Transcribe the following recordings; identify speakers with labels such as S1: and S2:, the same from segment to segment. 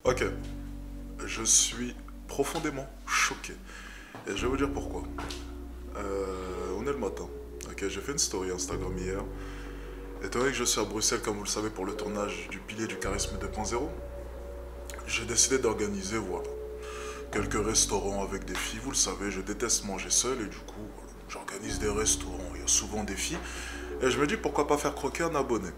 S1: Ok, je suis profondément choqué. Et je vais vous dire pourquoi. On est le matin. Ok, j'ai fait une story Instagram hier. Étant donné que je suis à Bruxelles, comme vous le savez, pour le tournage du Pilier du Charisme 2.0, j'ai décidé d'organiser, voilà, quelques restaurants avec des filles. Vous le savez, je déteste manger seul et du coup, voilà, j'organise des restaurants. Il y a souvent des filles. Et je me dis pourquoi pas faire croquer un abonné.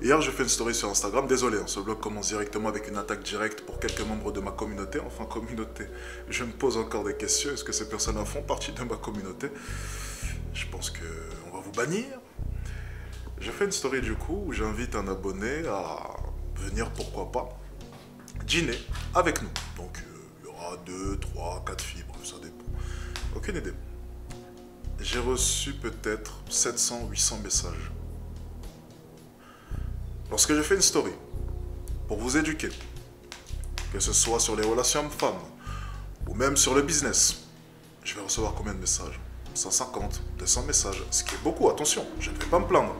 S1: Hier, j'ai fait une story sur Instagram. Désolé, hein, ce vlog commence directement avec une attaque directe pour quelques membres de ma communauté. Enfin, communauté. Je me pose encore des questions. Est-ce que ces personnes-là font partie de ma communauté? Je pense qu'on va vous bannir. J'ai fait une story du coup où j'invite un abonné à venir, pourquoi pas, dîner avec nous. Donc, il y aura 2, 3, 4 filles, bref, ça dépend. Aucune idée. J'ai reçu peut-être 700, 800 messages. Lorsque je fais une story, pour vous éduquer, que ce soit sur les relations hommes-femmes, ou même sur le business, je vais recevoir combien de messages? 150, 200 messages, ce qui est beaucoup, attention, je ne vais pas me plaindre.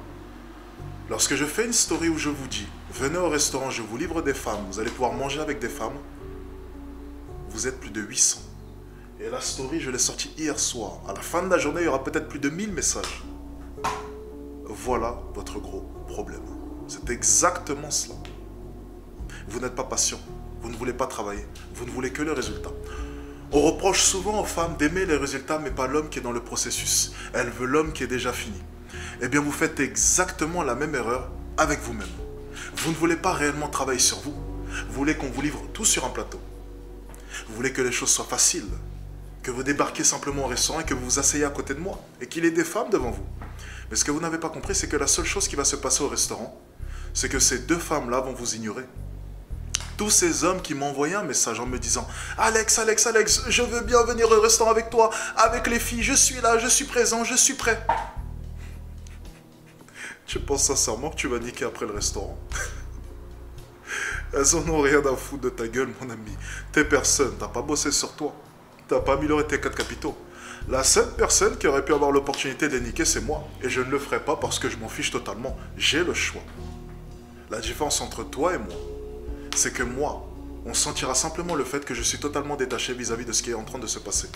S1: Lorsque je fais une story où je vous dis, venez au restaurant, je vous livre des femmes, vous allez pouvoir manger avec des femmes, vous êtes plus de 800. Et la story, je l'ai sortie hier soir. À la fin de la journée, il y aura peut-être plus de 1000 messages. Voilà votre gros problème. C'est exactement cela. Vous n'êtes pas patient, vous ne voulez pas travailler, vous ne voulez que le résultat. On reproche souvent aux femmes d'aimer les résultats, mais pas l'homme qui est dans le processus. Elle veut l'homme qui est déjà fini. Eh bien, vous faites exactement la même erreur avec vous-même. Vous ne voulez pas réellement travailler sur vous. Vous voulez qu'on vous livre tout sur un plateau. Vous voulez que les choses soient faciles, que vous débarquiez simplement au restaurant et que vous vous asseyez à côté de moi et qu'il y ait des femmes devant vous. Mais ce que vous n'avez pas compris, c'est que la seule chose qui va se passer au restaurant, c'est que ces deux femmes-là vont vous ignorer. Tous ces hommes qui m'ont envoyé un message en me disant « Alex, Alex, Alex, je veux bien venir au restaurant avec toi, avec les filles, je suis là, je suis présent, je suis prêt. » Tu penses sincèrement que tu vas niquer après le restaurant? Elles en ont rien à foutre de ta gueule, mon ami. T'es personne, t'as pas bossé sur toi. T'as pas amélioré tes 4 capitaux. La seule personne qui aurait pu avoir l'opportunité de les niquer, c'est moi. Et je ne le ferai pas parce que je m'en fiche totalement. J'ai le choix. La différence entre toi et moi, c'est que moi, on sentira simplement le fait que je suis totalement détaché vis-à-vis de ce qui est en train de se passer.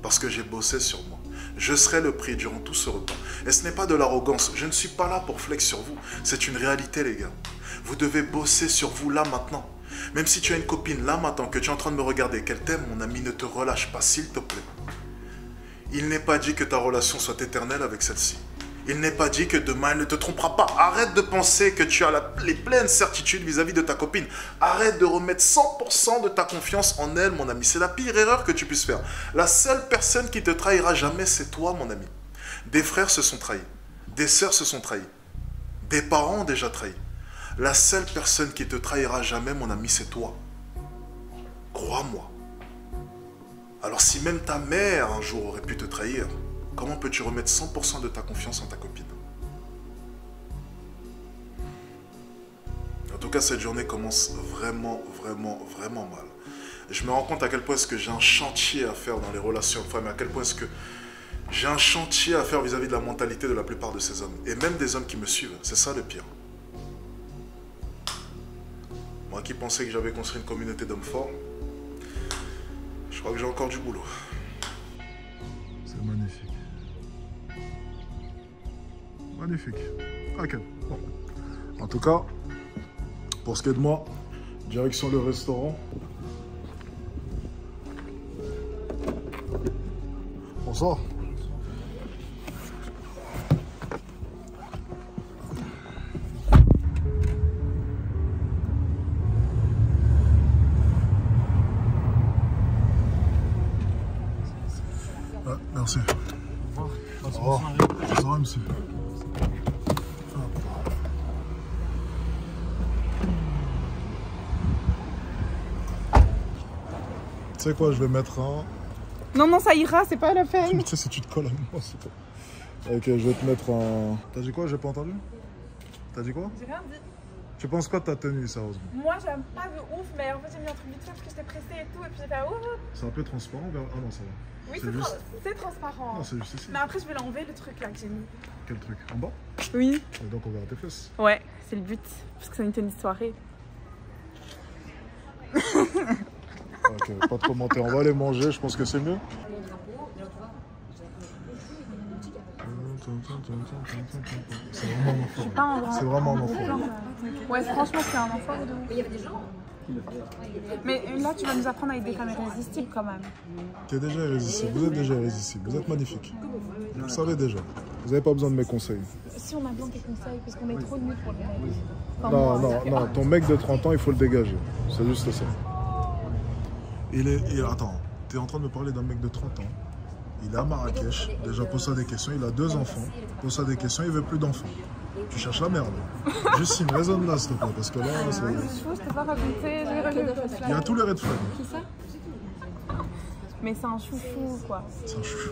S1: Parce que j'ai bossé sur moi. Je serai le prix durant tout ce repas. Et ce n'est pas de l'arrogance. Je ne suis pas là pour flex sur vous. C'est une réalité, les gars. Vous devez bosser sur vous là maintenant. Même si tu as une copine là maintenant, que tu es en train de me regarder, qu'elle t'aime, mon ami, ne te relâche pas, s'il te plaît. Il n'est pas dit que ta relation soit éternelle avec celle-ci. Il n'est pas dit que demain elle ne te trompera pas. Arrête de penser que tu as les pleines certitudes vis-à-vis de ta copine. Arrête de remettre 100% de ta confiance en elle, mon ami. C'est la pire erreur que tu puisses faire. La seule personne qui te trahira jamais, c'est toi, mon ami. Des frères se sont trahis. Des sœurs se sont trahis. Des parents ont déjà trahi. La seule personne qui te trahira jamais, mon ami, c'est toi. Crois-moi. Alors si même ta mère un jour aurait pu te trahir, comment peux-tu remettre 100% de ta confiance en ta copine? En tout cas, cette journée commence vraiment, vraiment, vraiment mal. Je me rends compte à quel point est-ce que j'ai un chantier à faire dans les relations de femmes, à quel point est-ce que j'ai un chantier à faire vis-à-vis de la mentalité de la plupart de ces hommes. Et même des hommes qui me suivent, c'est ça le pire. Moi qui pensais que j'avais construit une communauté d'hommes forts, je crois que j'ai encore du boulot.
S2: C'est magnifique. Magnifique. Ok. Bon. En tout cas, pour ce qui est de moi, direction le restaurant. Bonsoir. Ouais, merci. Au revoir. Bonsoir, monsieur. Tu sais quoi, je vais mettre un...
S3: Non, non, ça ira, c'est pas la peine.
S2: Tu sais, si tu te colles à moi, c'est pas... Ok, je vais te mettre un... T'as dit quoi? J'ai pas entendu? T'as dit quoi?
S3: J'ai rien dit.
S2: Tu penses quoi de ta tenue, sérieusement?
S3: Moi, j'aime pas de ouf, mais en fait, j'ai mis un truc vite fait parce que j'étais pressée et tout, et puis j'ai fait ouf.
S2: C'est un peu transparent vers... Ah non, ça va.
S3: Oui,
S2: C'est juste...
S3: c'est transparent.
S2: Non, c'est juste ici.
S3: Mais après, je vais l'enlever, le truc là que j'ai mis.
S2: Quel truc? En bas?
S3: Oui.
S2: Et donc on verra tes fesses.
S3: Ouais, c'est le but, parce que c'est une tenue de soirée.
S2: Ok, pas de commentaires. On va aller manger, je pense que c'est mieux. C'est vraiment un enfant.
S3: Pas un grand.
S2: C'est vraiment un enfant.
S3: Ouais, franchement, c'est un enfant de ouf. Mais là, tu vas nous apprendre avec des femmes irrésistibles quand même.
S2: T'es déjà irrésistible, vous êtes déjà irrésistible, vous êtes magnifique. Vous le savez déjà. Vous n'avez pas besoin de mes conseils.
S3: Si on a besoin de tes conseils, parce qu'on est trop nuls pour le mec. Enfin,
S2: Non,
S3: moi,
S2: non, ton mec de 30 ans, il faut le dégager. C'est juste ça. Attends, t'es en train de me parler d'un mec de 30 ans. Il est à Marrakech, déjà pose-toi des questions, il a 2 enfants. Pose-toi des questions, il veut plus d'enfants. Tu cherches la merde. Juste une raisonne là, s'il te plaît, parce que là, c'est...
S3: je t'ai pas raconté, j'ai revu le red flag.
S2: Il y a tous les red flags.
S3: Qui ça? Mais c'est un chouchou, quoi.
S2: C'est un chouchou.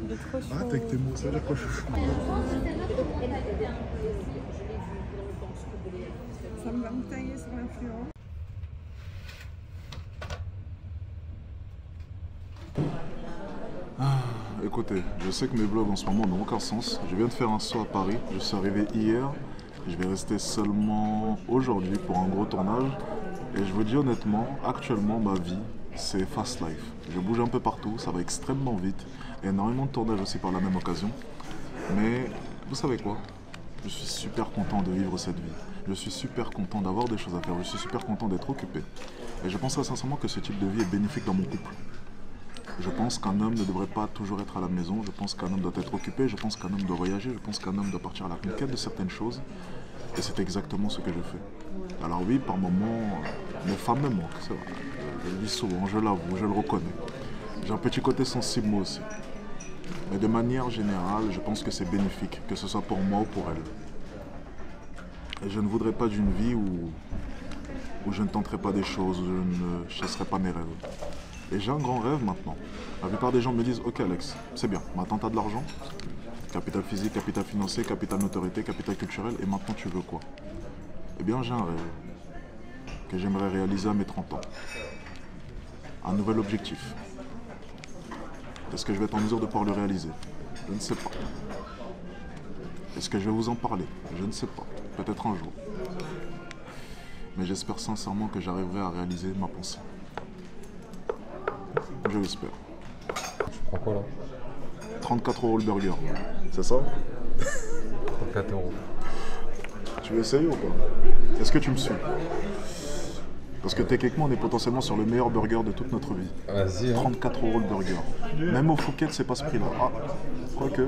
S3: Il est trop chou.
S2: Arrête avec tes mots, ça veut dire quoi chouchou?
S3: Ça me va me tailler sur l'influence.
S1: Écoutez, je sais que mes vlogs en ce moment n'ont aucun sens. Je viens de faire un saut à Paris, je suis arrivé hier. Je vais rester seulement aujourd'hui pour un gros tournage. Et je vous dis honnêtement, actuellement ma vie, c'est fast life. Je bouge un peu partout, ça va extrêmement vite. Énormément de tournages aussi par la même occasion. Mais vous savez quoi? Je suis super content de vivre cette vie. Je suis super content d'avoir des choses à faire. Je suis super content d'être occupé. Et je pense sincèrement que ce type de vie est bénéfique dans mon couple. Je pense qu'un homme ne devrait pas toujours être à la maison. Je pense qu'un homme doit être occupé. Je pense qu'un homme doit voyager. Je pense qu'un homme doit partir à la conquête de certaines choses. Et c'est exactement ce que je fais. Alors oui, par moments, mes femmes me manquent, c'est vrai. Je le dis souvent, je l'avoue, je le reconnais. J'ai un petit côté sensible moi aussi. Mais de manière générale, je pense que c'est bénéfique, que ce soit pour moi ou pour elle. Et je ne voudrais pas d'une vie où je ne tenterai pas des choses, où je ne chasserai pas mes rêves. Et j'ai un grand rêve maintenant. La plupart des gens me disent, ok Alex, c'est bien, maintenant tu as de l'argent, capital physique, capital financier, capital notoriété, capital culturel, et maintenant tu veux quoi? Eh bien j'ai un rêve que j'aimerais réaliser à mes 30 ans. Un nouvel objectif. Est-ce que je vais être en mesure de pouvoir le réaliser? Je ne sais pas. Est-ce que je vais vous en parler? Je ne sais pas. Peut-être un jour. Mais j'espère sincèrement que j'arriverai à réaliser ma pensée. Je l'espère.
S4: Tu prends quoi là?
S1: 34 € le burger. C'est ça?
S4: 34 €.
S1: Tu veux essayer ou pas? Est-ce que tu me suis? Parce que techniquement, on est potentiellement sur le meilleur burger de toute notre vie.
S4: Vas-y.
S1: 34 € le burger. Même au Phuket, c'est pas ce prix-là. Ah, quoique.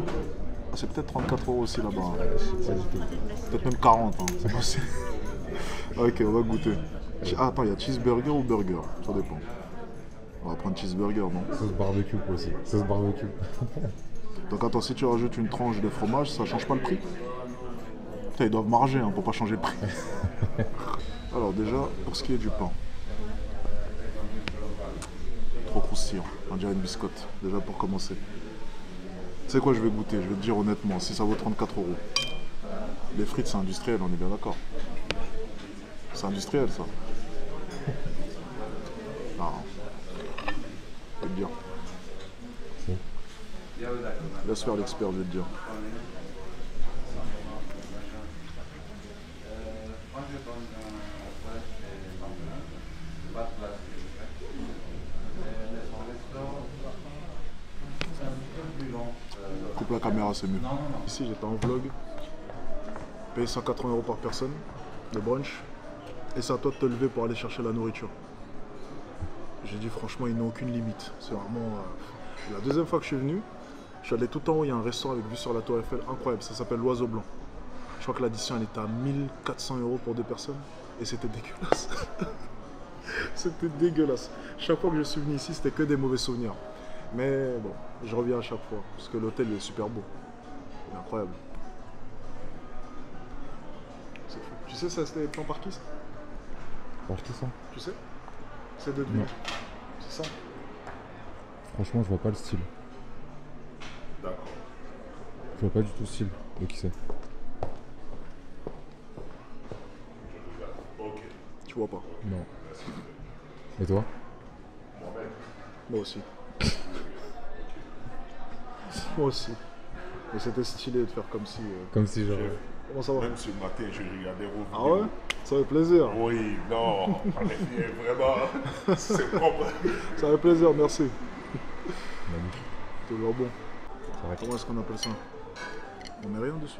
S1: Ah, c'est peut-être 34 € aussi là-bas. Peut-être même 40, hein. C'est possible. Ok, on va goûter. Ah, attends, il y a cheeseburger ou burger? Ça dépend. On va prendre cheeseburger, non?
S4: Sauce barbecue aussi. Sauce barbecue.
S1: Donc attends, si tu rajoutes une tranche de fromage, ça change pas le prix? Putain, ils doivent marger hein, pour pas changer le prix. Alors déjà, pour ce qui est du pain. Trop croustillant, on dirait une biscotte, déjà pour commencer. Tu sais quoi, je vais goûter, je vais te dire honnêtement, si ça vaut 34 €. Les frites, c'est industriel, on est bien d'accord. C'est industriel, ça. Non. C'est bien. Laisse faire l'expert, je vais te dire. Coupe la caméra, c'est mieux. Ici, j'étais en vlog. Payer 180 € par personne, de brunch. Et c'est à toi de te lever pour aller chercher la nourriture. J'ai dit franchement, ils n'ont aucune limite. C'est vraiment... La deuxième fois que je suis venu, je suis allé tout en haut, il y a un restaurant avec vue sur la Tour Eiffel, incroyable, ça s'appelle l'Oiseau Blanc. Je crois que l'addition, elle était à 1400 € pour 2 personnes. Et c'était dégueulasse. C'était dégueulasse. Chaque fois que je suis venu ici, c'était que des mauvais souvenirs. Mais bon, je reviens à chaque fois, parce que l'hôtel il est super beau. Il est incroyable. C'est fou. Tu sais, ça c'était plan par qui ça?
S4: Par qui ça?
S1: Tu sais? C'est de deviner. C'est ça?
S4: Franchement, je vois pas le style.
S1: D'accord.
S4: Je vois pas du tout le style de qui c'est.
S1: Ok. Tu vois pas?
S4: Non. Et toi?
S1: Moi aussi. Moi aussi. Mais c'était stylé de faire comme si...
S4: Comme si genre...
S1: Comment ça va?
S5: Même ce matin, je regardais vos vidéos.
S1: Ah ouais?
S2: Ça fait plaisir.
S1: Oui, non, vraiment, c'est propre.
S2: Ça fait plaisir, merci.
S4: Magnifique.
S2: Toujours bon.
S4: Ça va.
S2: Comment est-ce qu'on appelle ça? On met rien dessus?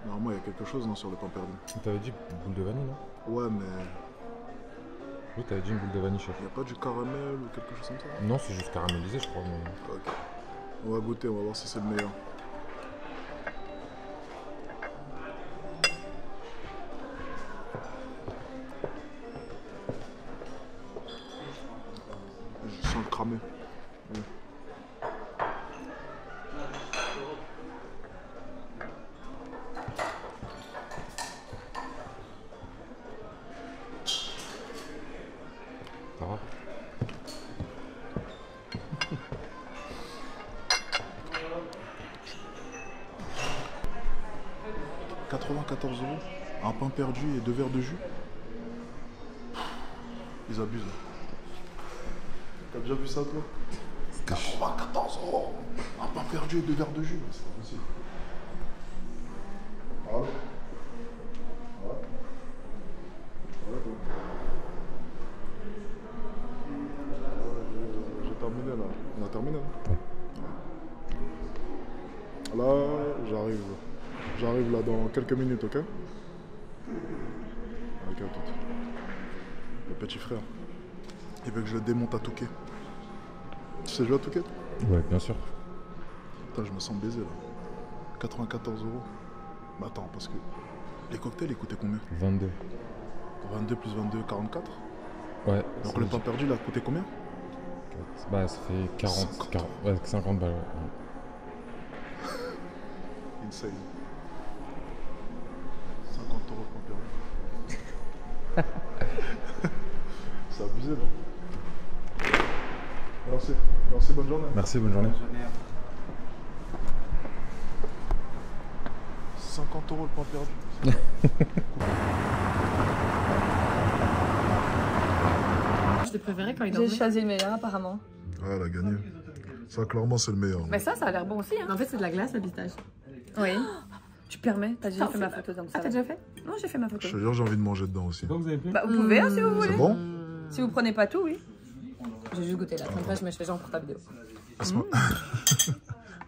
S2: Normalement, il y a quelque chose non, sur le pain perdu.
S4: T'avais dit boule de vanille, non?
S2: Ouais, mais
S4: Oui, t'avais dit une boule de vanille, chef.
S2: il n'y a pas du caramel ou quelque chose comme ça?
S4: Non, c'est juste caramélisé, je crois. Mais...
S2: Ok. On va goûter, on va voir si c'est le meilleur. Je sens le cramé. Ouais.
S4: Ça va.
S2: 94 €, un pain perdu et 2 verres de jus. Ils abusent. T'as déjà vu ça toi? 94 €, un pain perdu et 2 verres de jus, c'est pas possible. Allô? Ouais. Ouais, toi. J'ai terminé là. On a terminé là? Ouais. Là, j'arrive. J'arrive là dans quelques minutes, ok? Ok, à tout. Le petit frère, il veut que je le démonte à Touquet. Tu sais jouer à Touquet?
S4: Ouais, bien sûr.
S2: Putain, je me sens baisé là. 94 €. Bah attends, parce que les cocktails ils coûtaient combien?
S4: 22.
S2: 22 plus 22, 44.
S4: Ouais.
S2: Donc
S4: c'est
S2: le pain perdu il a coûté combien?
S4: Bah, ça fait 40.
S2: 50.
S4: 40 ouais, 50 balles. Ouais.
S2: Insane. 50 € pain perdu. C'est abusé là. Merci. Merci, bonne journée.
S4: Merci, bonne journée.
S2: 50 € le pain perdu.
S5: Je te préférais quand il
S3: J'ai
S5: dormait.
S3: choisi le meilleur apparemment.
S2: Ah, elle a gagné. Ça, clairement, c'est le meilleur.
S3: Mais ça a l'air bon aussi. Hein.
S5: En fait, c'est de la glace, la pistache.
S3: Oui. Tu permets? T'as déjà
S5: Ça,
S3: fait ma
S5: c'est-
S3: photo donc
S5: Ah,
S3: ça.
S5: t'as déjà fait?
S3: Non, j'ai fait ma photo.
S2: Je te jure, j'ai envie de manger dedans aussi.
S4: Vous avez pris?
S3: Bah, vous pouvez hein, si vous voulez.
S2: C'est bon?
S3: Si vous prenez pas tout, oui.
S5: J'ai juste goûté là. Après, je me fais genre pour ta vidéo.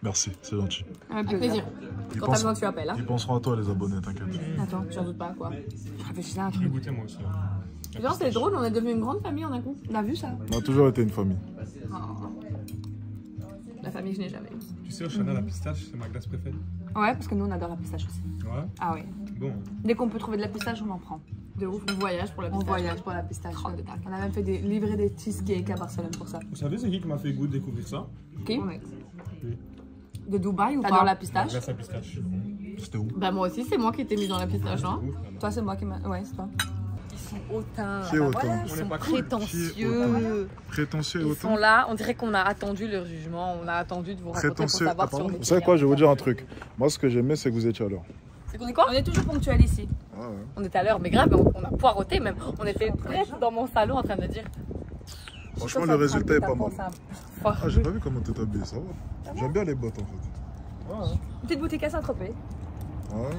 S2: Merci, c'est gentil.
S3: Avec
S5: Avec plaisir.
S2: Ils,
S5: Quand t'as besoin, tu appelles. Hein.
S2: ils penseront à toi, les abonnés, t'inquiète.
S5: Attends, j'en doute pas quoi.
S3: Je réfléchissais à un truc.
S4: Goûter moi aussi.
S5: Genre, c'est drôle, on est devenu une grande famille en un coup.
S3: On a vu ça?
S2: On a toujours été une famille.
S5: La famille, je n'ai jamais eu.
S6: Tu sais, au Chanel, la pistache, c'est ma glace préférée.
S3: Ouais, parce que nous on adore la pistache aussi.
S6: Ouais.
S3: Ah oui.
S6: Bon.
S3: Dès qu'on peut trouver de la pistache, on en prend.
S5: De ouf, on voyage pour la
S3: On
S5: pistache.
S3: voyage pour la pistache.
S5: Oh, de dingue.
S3: On a même fait livrer des cheesecakes à Barcelone pour ça.
S6: Vous savez, c'est qui m'a fait goût de découvrir ça?
S3: Qui?
S5: Ouais.
S3: De Dubaï ou
S5: T'adores
S3: pas?
S5: la
S6: La
S5: pistache?
S6: glace à pistache.
S2: C'était où?
S5: Bah, moi aussi, c'est moi qui t'ai mis dans la pistache, hein.
S6: Ouf, vraiment.
S3: Toi, c'est moi qui m'a. Ouais, c'est toi.
S5: Ils sont hautains.
S2: Qui est hautain?
S5: Ils
S6: On
S5: sont
S6: est pas cool.
S2: Qui est
S5: prétentieux.
S2: Prétentieux et
S5: Ils
S2: autant.
S5: sont là, on dirait qu'on a attendu leur jugement, on a attendu de vous rencontrer pour
S2: Prétentieux.
S5: savoir
S2: Ah,
S5: si on
S2: pardon.
S5: était
S2: Vous savez quoi,
S5: bien.
S2: je vais vous dire un truc. Moi, ce que j'aimais, c'est que vous étiez à l'heure.
S5: C'est qu'on est quoi? On est toujours ponctuel ici.
S2: Ah ouais.
S5: On était à l'heure, mais grave, on a poireauté même. On était presque dans mon salon en train de dire.
S2: Franchement, le résultat est pas mal.
S5: Fuck.
S2: Ah, j'ai pas vu comment t'es habillé, ça va. J'aime bien les bottes en fait.
S3: Une petite boutique à Saint-Tropez.
S2: Ouais.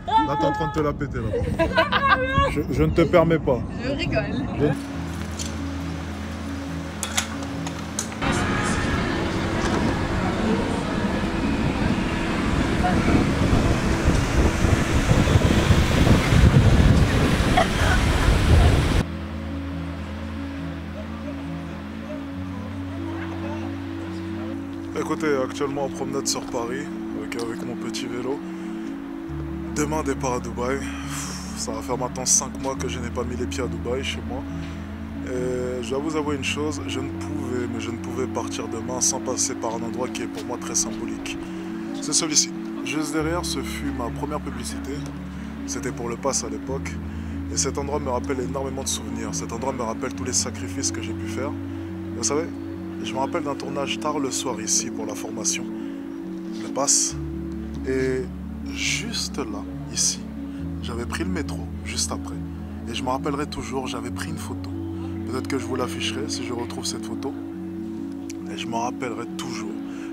S2: Là, t'es en train de te la péter là. Je ne te permets pas.
S5: Je rigole.
S2: Écoutez, actuellement en promenade sur Paris avec mon petit vélo. Demain, départ à Dubaï. Ça va faire maintenant 5 mois que je n'ai pas mis les pieds à Dubaï chez moi. Et je dois vous avouer une chose, je ne pouvais partir demain sans passer par un endroit qui est pour moi très symbolique. C'est celui-ci. Juste derrière, ce fut ma première publicité. C'était pour le pass à l'époque. Et cet endroit me rappelle énormément de souvenirs. Cet endroit me rappelle tous les sacrifices que j'ai pu faire. Et vous savez, je me rappelle d'un tournage tard le soir ici pour la formation. Le pass. Et juste là, ici, j'avais pris le métro, juste après. Et je me rappellerai toujours, j'avais pris une photo. Peut-être que je vous l'afficherai si je retrouve cette photo. Et je m'en rappellerai toujours.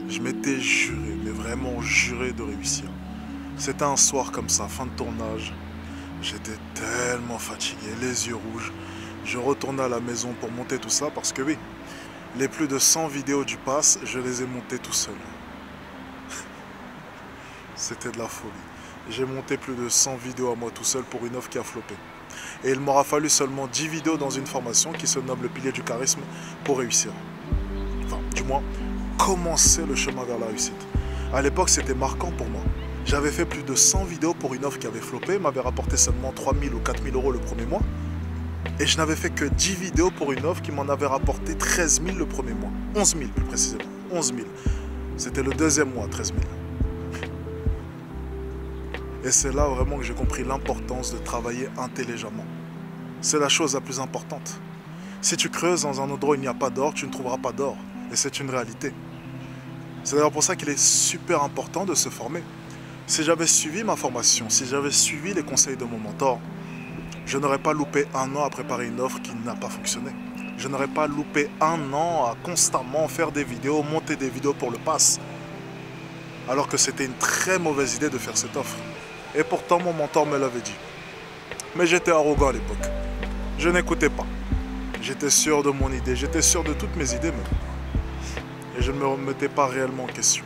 S2: Je m'étais juré, mais vraiment juré de réussir. C'était un soir comme ça, fin de tournage. J'étais tellement fatigué, les yeux rouges. Je retournais à la maison pour monter tout ça parce que oui, les plus de 100 vidéos du pass, je les ai montées tout seul. C'était de la folie. J'ai monté plus de 100 vidéos à moi tout seul pour une offre qui a floppé. Et il m'aura fallu seulement 10 vidéos dans une formation qui se nomme le pilier du charisme pour réussir. Enfin, du moins, commencer le chemin vers la réussite. À l'époque, c'était marquant pour moi. J'avais fait plus de 100 vidéos pour une offre qui avait floppé, m'avait rapporté seulement 3 000 ou 4 000 euros le premier mois. Et je n'avais fait que 10 vidéos pour une offre qui m'en avait rapporté 13 000 le premier mois. 11 000 plus précisément. 11 000. C'était le deuxième mois, 13 000. Et c'est là vraiment que j'ai compris l'importance de travailler intelligemment. C'est la chose la plus importante. Si tu creuses dans un endroit où il n'y a pas d'or, tu ne trouveras pas d'or. Et c'est une réalité. C'est d'ailleurs pour ça qu'il est super important de se former. Si j'avais suivi ma formation, si j'avais suivi les conseils de mon mentor, je n'aurais pas loupé un an à préparer une offre qui n'a pas fonctionné. Je n'aurais pas loupé un an à constamment faire des vidéos, monter des vidéos pour le pass. Alors que c'était une très mauvaise idée de faire cette offre. Et pourtant, mon mentor me l'avait dit. Mais j'étais arrogant à l'époque. Je n'écoutais pas. J'étais sûr de mon idée, j'étais sûr de toutes mes idées même. Et je ne me remettais pas réellement en question.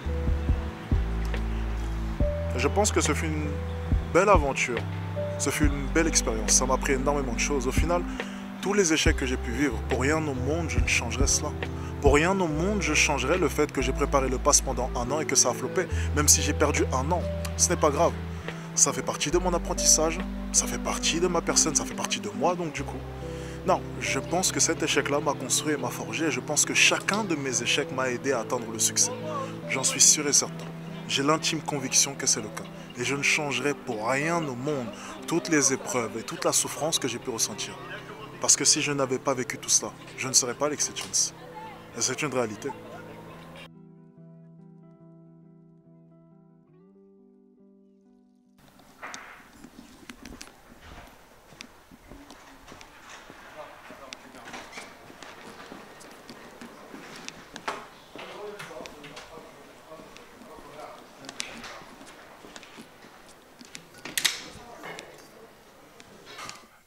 S2: Je pense que ce fut une belle aventure. Ce fut une belle expérience. Ça m'a appris énormément de choses. Au final, tous les échecs que j'ai pu vivre, pour rien au monde, je ne changerais cela. Pour rien au monde, je changerais le fait que j'ai préparé le pass pendant un an et que ça a floppé. Même si j'ai perdu un an, ce n'est pas grave. Ça fait partie de mon apprentissage, ça fait partie de ma personne, ça fait partie de moi, donc du coup. Non, je pense que cet échec-là m'a construit et m'a forgé. Et je pense que chacun de mes échecs m'a aidé à atteindre le succès. J'en suis sûr et certain. J'ai l'intime conviction que c'est le cas. Et je ne changerai pour rien au monde toutes les épreuves et toute la souffrance que j'ai pu ressentir. Parce que si je n'avais pas vécu tout cela, je ne serais pas Alexis Chance. Et c'est une réalité.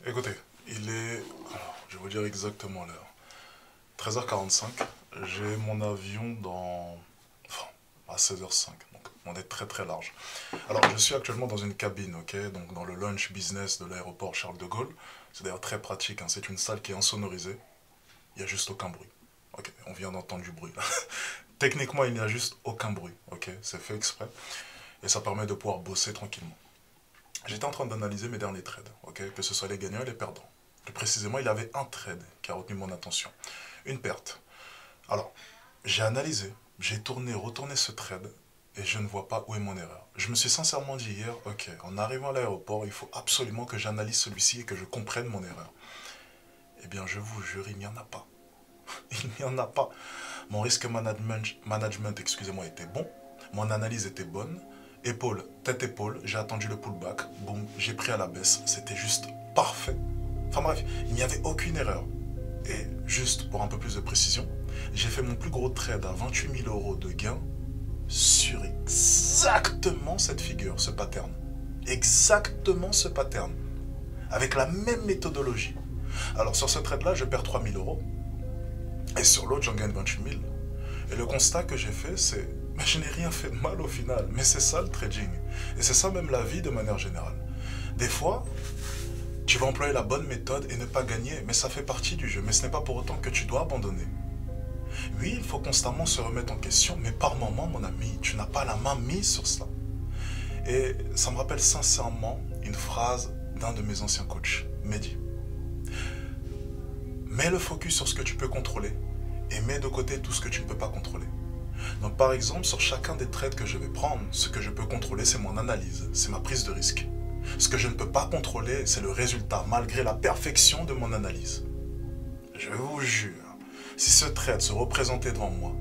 S2: Écoutez, il est... Alors, je vais vous dire exactement l'heure. 13h45. J'ai mon avion dans... Enfin, à 16h05. Donc, on est très très large. Alors, je suis actuellement dans une cabine, ok? Donc, dans le lunch business de l'aéroport Charles de Gaulle. C'est d'ailleurs très pratique, hein. C'est une salle qui est insonorisée. Il n'y a juste aucun bruit. Ok, on vient d'entendre du bruit, là. Techniquement, il n'y a juste aucun bruit, ok? C'est fait exprès. Et ça permet de pouvoir bosser tranquillement. J'étais en train d'analyser mes derniers trades, okay, que ce soit les gagnants et les perdants. Plus précisément, il y avait un trade qui a retenu mon attention. Une perte. Alors, j'ai analysé, j'ai retourné ce trade et je ne vois pas où est mon erreur. Je me suis sincèrement dit hier, ok, en arrivant à l'aéroport, il faut absolument que j'analyse celui-ci et que je comprenne mon erreur. Eh bien, je vous jure, il n'y en a pas. Il n'y en a pas. Mon risque management, excusez-moi, était bon. Mon analyse était bonne. Épaule, tête-épaule, j'ai attendu le pullback, boum, j'ai pris à la baisse, c'était juste parfait. Enfin bref, il n'y avait aucune erreur. Et juste pour un peu plus de précision, j'ai fait mon plus gros trade à 28 000 euros de gain sur exactement cette figure, ce pattern. Exactement ce pattern. Avec la même méthodologie. Alors sur ce trade-là, je perds 3 000 euros. Et sur l'autre, j'en gagne 28 000. Et le constat que j'ai fait, c'est... Mais je n'ai rien fait de mal au final. Mais c'est ça le trading. Et c'est ça même la vie de manière générale. Des fois, tu vas employer la bonne méthode et ne pas gagner. Mais ça fait partie du jeu. Mais ce n'est pas pour autant que tu dois abandonner. Oui, il faut constamment se remettre en question. Mais par moment, mon ami, tu n'as pas la main mise sur cela. Et ça me rappelle sincèrement une phrase d'un de mes anciens coachs, Mehdi. Mets le focus sur ce que tu peux contrôler et mets de côté tout ce que tu ne peux pas contrôler. Donc par exemple, sur chacun des trades que je vais prendre, ce que je peux contrôler, c'est mon analyse, c'est ma prise de risque. Ce que je ne peux pas contrôler, c'est le résultat, malgré la perfection de mon analyse. Je vous jure, si ce trade se représentait devant moi,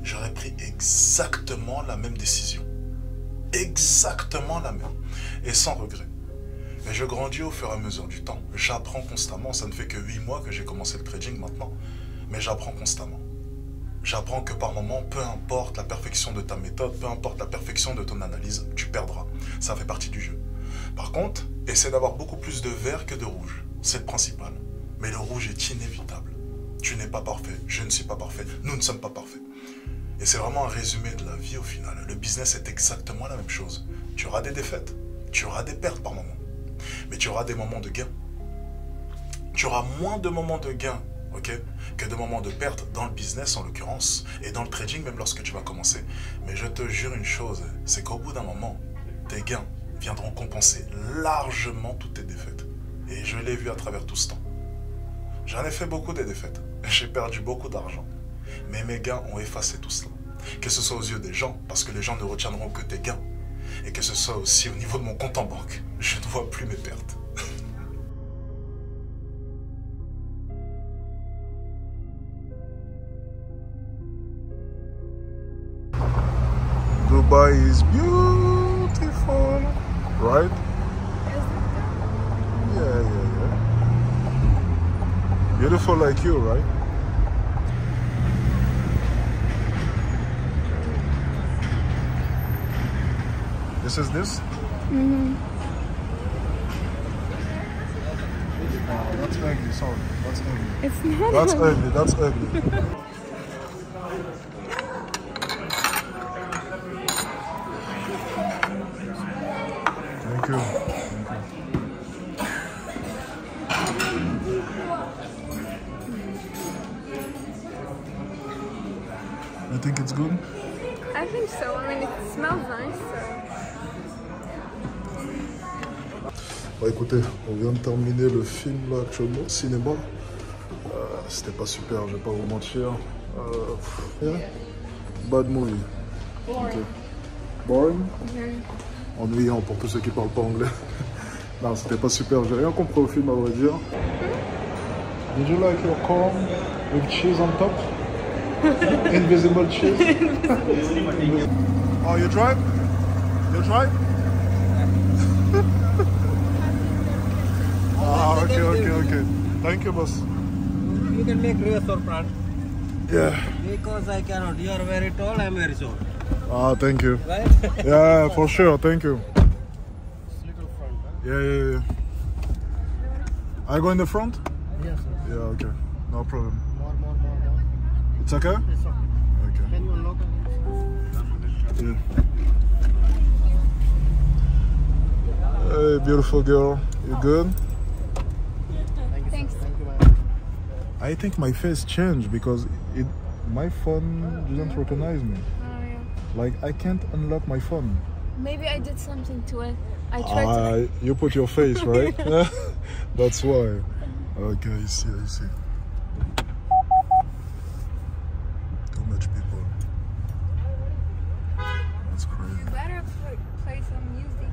S2: j'aurais pris exactement la même décision. Exactement la même. Et sans regret. Mais je grandis au fur et à mesure du temps. J'apprends constamment. Ça ne fait que 8 mois que j'ai commencé le trading maintenant. Mais j'apprends constamment. J'apprends que par moment, peu importe la perfection de ta méthode, peu importe la perfection de ton analyse, tu perdras. Ça fait partie du jeu.
S1: Par contre, essaie d'avoir beaucoup plus de vert que de rouge. C'est le principal. Mais le rouge est inévitable. Tu n'es pas parfait, je ne suis pas parfait, nous ne sommes pas parfaits. Et c'est vraiment un résumé de la vie au final. Le business est exactement la même chose. Tu auras des défaites, tu auras des pertes par moment. Mais tu auras des moments de gain. Tu auras moins de moments de gain, ok, que de moments de perte dans le business en l'occurrence, et dans le trading même lorsque tu vas commencer. Mais je te jure une chose, c'est qu'au bout d'un moment, tes gains viendront compenser largement toutes tes défaites. Et je l'ai vu à travers tout ce temps. J'en ai fait beaucoup des défaites. J'ai perdu beaucoup d'argent. Mais mes gains ont effacé tout cela. Que ce soit aux yeux des gens, parce que les gens ne retiendront que tes gains. Et que ce soit aussi au niveau de mon compte en banque. Je ne vois plus mes pertes.
S2: Dubai is beautiful, right? Yeah. Beautiful like you, right? This is this?
S3: Mm-hmm.
S2: Oh, that's ugly, sorry. That's ugly.
S3: It's not.
S2: That's ugly, that's ugly. Thank you. You think it's good?
S3: I think so. I mean, it smells nice. So.
S2: Bah écoutez, on vient de terminer le film là actuellement au cinéma. C'était pas super, je vais pas vous mentir. Yeah. Bad movie. Okay. Boring? Ennuyant pour tous ceux qui parlent pas anglais. Non, c'était pas super, j'ai rien compris au film à vrai dire. Did you like your corn with cheese on top? Invisible cheese? Oh, you drive? You drive? Ah, okay. Thank you, boss.
S7: You can make reverse or front.
S2: Yeah.
S7: Because I cannot. You are very tall, I am very short.
S2: Ah, thank you.
S7: Right?
S2: Yeah, for sure, thank you.
S7: Little front, huh?
S2: Yeah. I go in the front?
S7: Yes, sir.
S2: Yeah, okay. No problem.
S7: More.
S2: It's okay?
S7: It's okay.
S2: Okay.
S7: Can you unlock it?
S2: Yeah. Hey, beautiful girl. You good?
S3: Thanks.
S7: Thank you, ma'am.
S2: I think my face changed because my phone didn't recognize me.
S3: Oh, yeah.
S2: Like, I can't unlock my phone.
S3: Maybe I did something to it. I tried to.
S2: You put your face, right? That's why. Okay, I see. Too much people. That's crazy.
S3: You better play some music.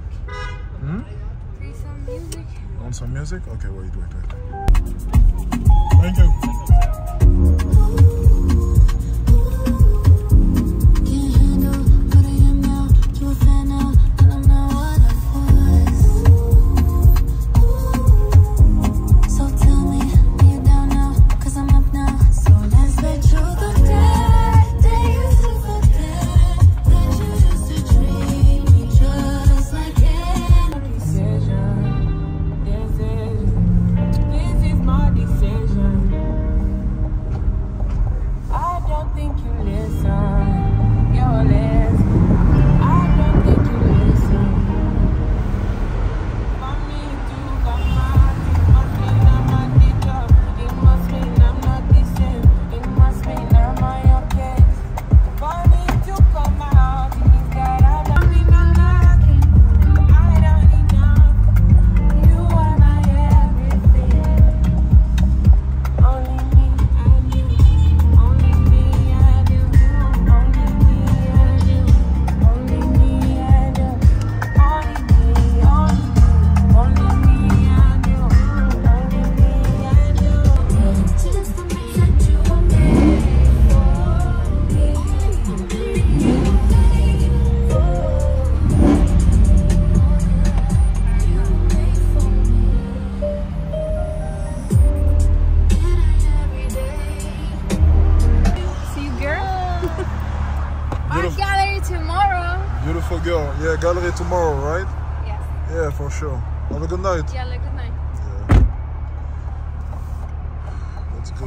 S3: Play some music.
S2: Want some music? Okay, wait. Thank you.
S3: Art gallery tomorrow.
S2: Beautiful girl. Yeah, gallery tomorrow, right?
S3: Yes.
S2: Yeah, for sure. Have a good night.
S3: Yeah, good night.
S2: Yeah. Let's go.